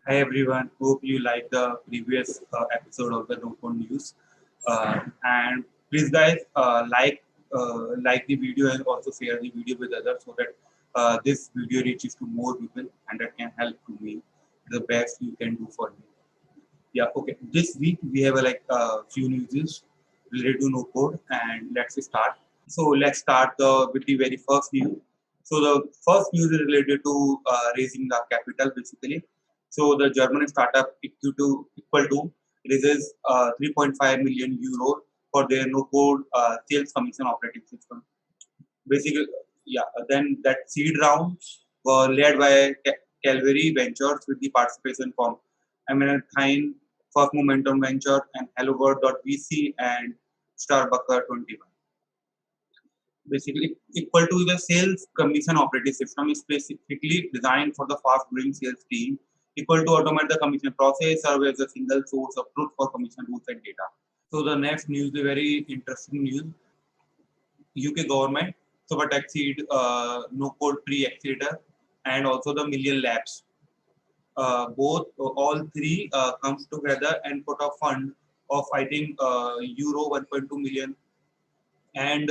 Hi everyone, hope you like the previous episode of the No Code News. And please guys like the video and also share the video with others so that this video reaches to more people and that can help to me the best you can do for me. Yeah, okay. This week we have few news related to no code and let's start. So let's start with the very first news. So the first news is related to raising the capital basically. So the German startup equal to raises 3.5 million euro for their no code sales commission operating system. Basically, yeah. Then that seed round were led by Calvary Ventures with the participation from American First Momentum Venture and HelloWorld.vc and Starbucker 21. Basically equal to the sales commission operating system is specifically designed for the fast growing sales team, equal to automate the commission process, serve as a single source of truth for commission rules and data. So the next news is very interesting news. UK government super taxied no code pre accelerator and also the Million Labs. Both all three comes together and put a fund of I think euro 1.2 million and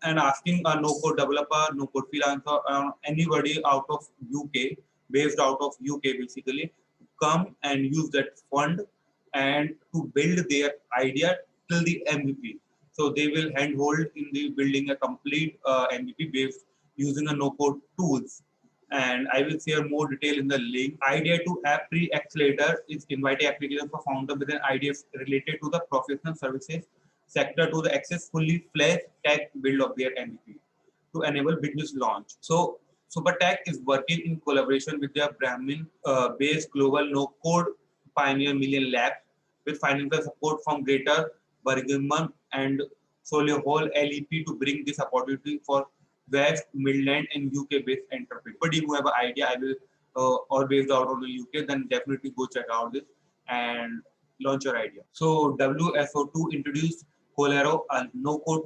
asking a no-code developer, no-code freelancer, anybody out of UK, based out of UK basically, come and use that fund and to build their idea till the MVP. So they will handhold in the building a complete MVP based using a no-code tools. And I will share more detail in the link. Idea to App Pre-Accelerator is inviting application for founder with an idea related to the professional services sector to the access fully fledged tech build of their MVP to enable business launch. So SuperTech is working in collaboration with their Brahmin-based global no-code pioneer Million Labs with financial support from Greater Birmingham and Solihull LEP to bring this opportunity for West Midland and UK-based enterprise. Anybody who have an idea, I will or based out of the UK, then definitely go check out this and launch your idea. So WSO2 introduced Colero, a no-code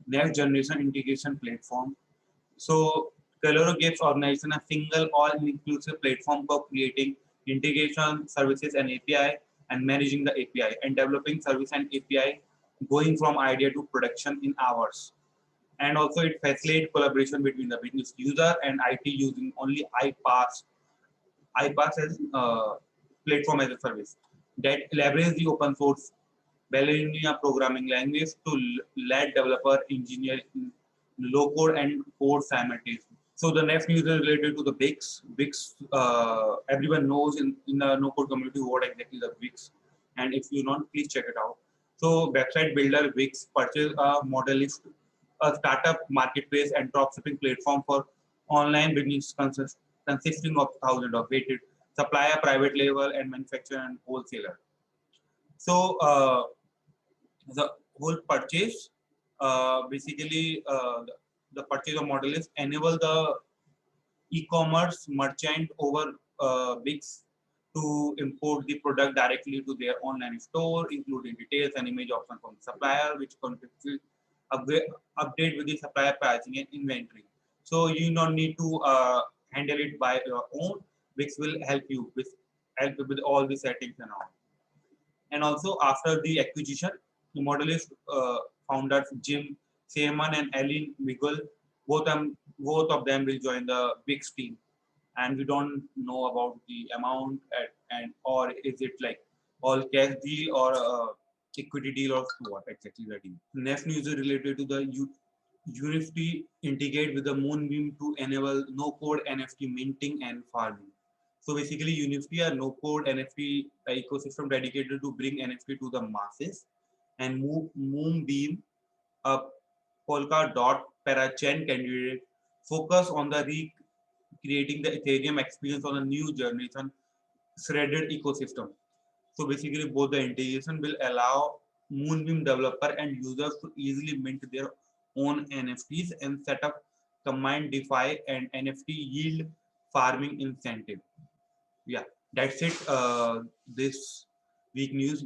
next generation integration platform. So Colero gives organization a single all-inclusive platform for creating integration services and API and managing the API and developing service and API going from idea to production in hours. And also it facilitates collaboration between the business user and IT using only iPaaS as platform as a service that leverage the open source Ballerina programming language to let developer engineer in low code and code simultaneously. So the next news is related to the Wix. Wix, everyone knows in the no code community what exactly the Wix, and if you don't, please check it out. So website builder Wix purchased a Modelist, a startup marketplace and dropshipping platform for online business consisting of thousands of weighted supplier, private label, and manufacturer and wholesaler. So the whole purchase basically the purchase of model is enable the e-commerce merchant over Wix to import the product directly to their online store, including details and image options from the supplier, which continuously update with the supplier pricing and inventory. So you don't need to handle it by your own. Wix will help you with all the settings and all. And also after the acquisition, the Modelist founders Jim Seaman and Ellen Miguel, both of them will join the Wix team. And we don't know about the amount and or is it like all cash deal or equity deal or what exactly the deal. Next news is related to the Unity integrate with the Moonbeam to enable no-code NFT minting and farming. So basically, Unity a no-code NFT ecosystem dedicated to bring NFT to the masses, and Moonbeam, a Polkadot Parachain candidate, focus on the recreating the Ethereum experience on a new generation threaded ecosystem. So basically, both the integration will allow Moonbeam developer and users to easily mint their own NFTs and set up combined DeFi and NFT yield farming incentive. Yeah, that's it. This week news.